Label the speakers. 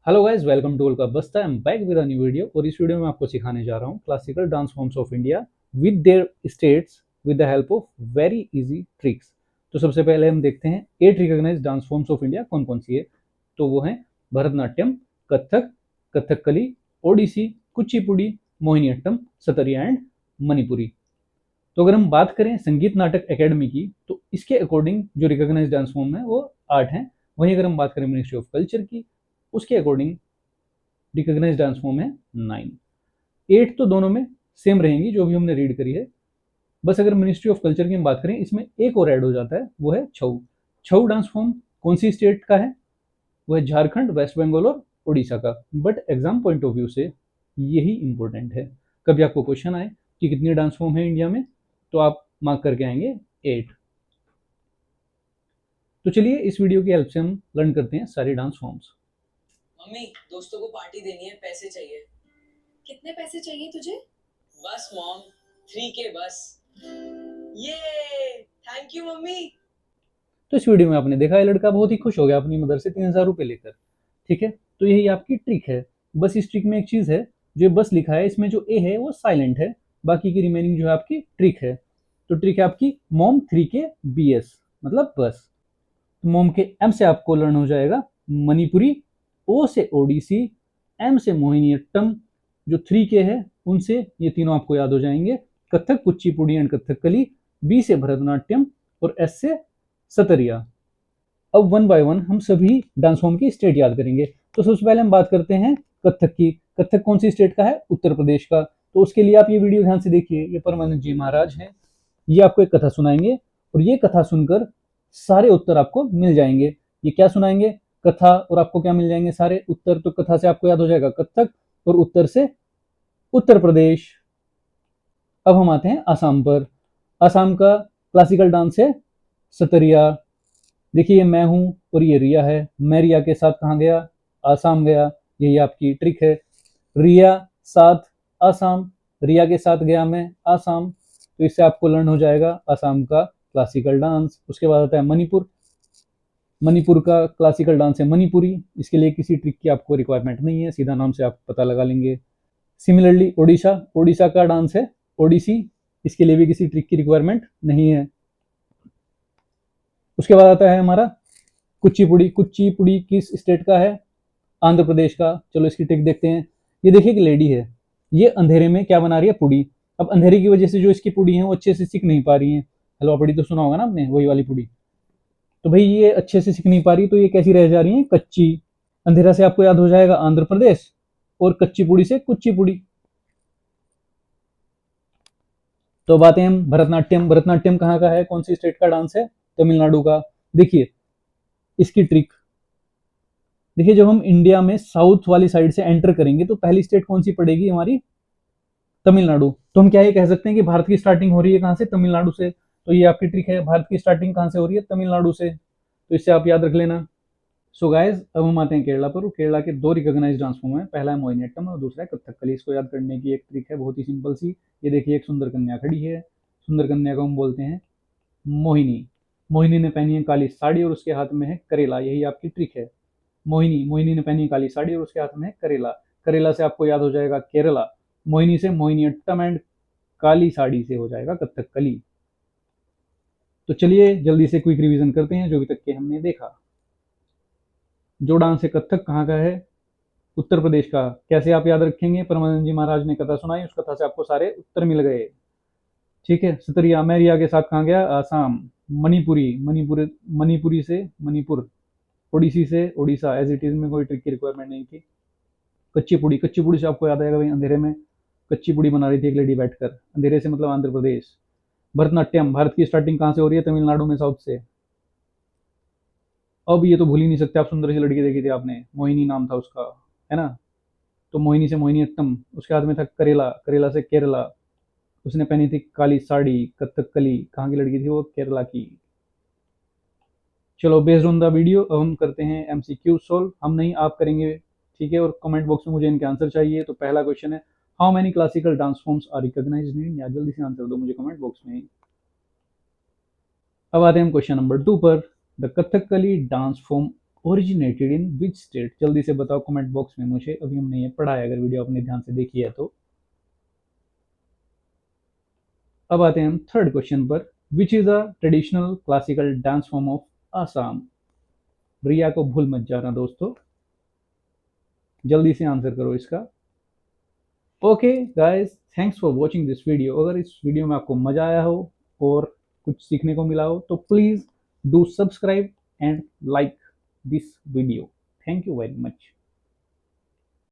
Speaker 1: Hello guys, welcome to का बस्ता। I am back with a new video. और इस वीडियो में आपको सिखाने जा रहा हूँ classical dance forms of India with their states with the help of very easy tricks. तो सबसे पहले हम देखते हैं 8 recognised dance forms of India कौन कौन सी है। तो वो है भरतनाट्यम, कथक, कथकली, ओडिसी, कुचिपुड़ी, मोहिनीअट्टम, सतरिया एंड मणिपुरी। तो अगर हम बात करें संगीत नाटक एकेडमी की, तो इसके अकॉर्डिंग जो रिकॉग्नाइज्ड डांस फॉर्म है वो 8 हैं। वहीं अगर हम बात करें मिनिस्ट्री ऑफ कल्चर की, उसके अकॉर्डिंग रिकॉग्नाइज डांस फॉर्म है 9। 8 तो दोनों में सेम रहेंगी जो भी हमने रीड करी है। बस अगर मिनिस्ट्री ऑफ कल्चर की हम बात करें, इसमें एक और ऐड हो जाता है, वो है छऊ। छऊ डांस फॉर्म कौन सी स्टेट का है? वो है झारखंड, वेस्ट बंगाल और उड़ीसा का। But exam point of view से यही इंपॉर्टेंट है। कभी आपको क्वेश्चन आए कि कितनी डांस फॉर्म है इंडिया में, तो आप मार्क करके आएंगे 8। तो चलिए इस वीडियो की हेल्प से हम लर्न करते हैं सारी डांस फॉर्म्स।
Speaker 2: मम्मी, दोस्तों को पार्टी देनी है, पैसे चाहिए।
Speaker 3: कितने पैसे चाहिए तुझे?
Speaker 2: बस मॉम, 3K बस। ये थैंक यू मम्मी।
Speaker 1: तो इस वीडियो में आपने देखा है लड़का बहुत ही खुश हो गया अपनी मदर से 3,000 रुपये लेकर। ठीक है, तो यही आपकी ट्रिक है। बस इस ट्रिक में एक चीज है, जो बस लिखा है इसमें जो ए है वो साइलेंट है, बाकी की रिमेनिंग जो है आपकी ट्रिक है। तो ट्रिक है आपकी मोम 3K BS, मतलब बस। मोम के एम से आपको लर्न हो जाएगा मणिपुरी, ओ से ओडिसी, एम से मोहिनीअट्टम, जो 3K है उनसे ये तीनों आपको याद हो जाएंगे। कथक, कुचिपुड़ी एंड कथकली, बी से भरतनाट्यम और एस से सतरिया। अब वन बाय वन हम सभी डांस फॉर्म की स्टेट याद करेंगे। तो सबसे पहले हम बात करते हैं कथक की। कथक कौन सी स्टेट का है? उत्तर प्रदेश का। तो उसके लिए आप ये वीडियो ध्यान से देखिए। ये परमानंद जी महाराज हैं, ये आपको एक कथा सुनाएंगे और ये कथा सुनकर सारे उत्तर आपको मिल जाएंगे। ये क्या सुनाएंगे? कथा, और आपको क्या मिल जाएंगे? सारे उत्तर। तो कथा से आपको याद हो जाएगा कथक, और उत्तर से उत्तर प्रदेश। अब हम आते हैं आसाम पर। आसाम का क्लासिकल डांस है सतरिया। देखिए ये मैं हूं और ये रिया है। मैं रिया के साथ कहाँ गया? आसाम गया। यही आपकी ट्रिक है। रिया साथ आसाम, रिया के साथ गया मैं आसाम। तो इससे आपको लर्न हो जाएगा आसाम का क्लासिकल डांस। उसके बाद आता है मणिपुर। मणिपुर का क्लासिकल डांस है मणिपुरी। इसके लिए किसी ट्रिक की आपको रिक्वायरमेंट नहीं है, सीधा नाम से आप पता लगा लेंगे। सिमिलरली ओडिशा, ओडिशा का डांस है ओडिसी। इसके लिए भी किसी ट्रिक की रिक्वायरमेंट नहीं है। उसके बाद आता है हमारा कुचिपुड़ी। कुचिपुड़ी किस स्टेट का है? आंध्र प्रदेश का। चलो इसकी ट्रिक देखते हैं। ये देखिए कि लेडी है, ये अंधेरे में क्या बना रही है? पुड़ी। अब अंधेरे की वजह से जो इसकी पुड़ी है वो अच्छे से सीख नहीं पा रही है। हलवा पुड़ी तो सुना होगा ना आपने, वही वाली पुड़ी। तो भाई ये अच्छे से सीख नहीं पा रही, तो ये कैसी रह जा रही है? कच्ची। अंधेरा से आपको याद हो जाएगा आंध्र प्रदेश, और कच्ची पुड़ी से कुचिपुड़ी। तो अब आते हैं हम भरतनाट्यम। भरतनाट्यम कहाँ का है? कौन सी स्टेट का डांस है? तमिलनाडु का। देखिए इसकी ट्रिक देखिए, जब हम इंडिया में साउथ वाली साइड से एंटर करेंगे तो पहली स्टेट कौन सी पड़ेगी हमारी? तमिलनाडु। तो हम क्या ये कह सकते हैं कि भारत की स्टार्टिंग हो रही है कहाँ से? तमिलनाडु से। तो ये आपकी ट्रिक है, भारत की स्टार्टिंग कहाँ से हो रही है? तमिलनाडु से। तो इससे आप याद रख लेना। सो गाइस, अब हम आते हैं केरला पर। केरला के 2 रिकॉग्नाइज्ड डांस फॉर्म है, पहला है मोहिनीअट्टम और दूसरा है कथकली। इसको याद करने की एक ट्रिक है बहुत ही सिंपल सी। ये देखिए एक सुंदर कन्या खड़ी है, सुंदर कन्या को हम बोलते हैं मोहिनी। मोहिनी ने पहनी है काली साड़ी और उसके हाथ में है करेला। यही आपकी ट्रिक है। मोहिनी, मोहिनी ने पहनी है काली साड़ी और उसके हाथ में है करेला। करेला से आपको याद हो जाएगा केरला। मोहिनी से मोहिनीअट्टम एंड काली साड़ी से हो जाएगा कथकली। तो चलिए जल्दी से क्विक रिवीजन करते हैं जो अभी तक के हमने देखा। जो डांस है कथक कहाँ का है? उत्तर प्रदेश का। कैसे आप याद रखेंगे? परमानंद जी महाराज ने कथा सुनाई, उस कथा से आपको सारे उत्तर मिल गए। ठीक है। सतरिया, मैं रिया के साथ कहाँ गया? आसाम। मणिपुरी, मणिपुर, मणिपुरी से मणिपुर। ओडिसी से ओडिशा। एज इट इज में कोई ट्रिक की रिक्वायरमेंट नहीं थी। कच्ची पुड़ी, कच्ची पुड़ी से आपको याद आएगा भाई अंधेरे में कच्ची पुड़ी बना रही थी एक लेडी बैठकर। अंधेरे से मतलब आंध्र प्रदेश। भरतनाट्यम, भारत की स्टार्टिंग कहाँ से हो रही है? तमिलनाडु में, साउथ से। अब ये तो भूल ही नहीं सकते आप, सुंदर सी लड़की देखी थी आपने, मोहिनी नाम था उसका, है ना? तो मोहिनी से मोहिनीअट्टम, उसके हाथ में था करेला, करेला से केरला। उसने पहनी थी काली साड़ी। कथकली कहाँ की लड़की थी? वो केरला की। चलो बेस्ड ऑन द वीडियो अब हम करते हैं MCQ सोल्व। हम नहीं, आप करेंगे। ठीक है, और कमेंट बॉक्स में मुझे इनके आंसर चाहिए। तो पहला क्वेश्चन है, how many classical dance forms are recognised in India? जल्दी से आंसर दो मुझे कमेंट बॉक्स में। अब आते हैं हम क्वेश्चन नंबर 2 पर। The Kathakali dance form originated in which state? जल्दी से बताओ कमेंट बॉक्स में मुझे, अभी हमने ये पढ़ा है अगर वीडियो आपने ध्यान से देखी है तो। अब आते हैं हम थर्ड क्वेश्चन पर, which is a traditional classical dance form of Assam? Riya को भूल मत जाना दोस्तों, जल्दी से आंसर करो इसका। Okay guys, thanks for watching this video. अगर इस वीडियो में आपको मजा आया हो और कुछ सीखने को मिला हो तो please do subscribe and like this video. Thank you very much.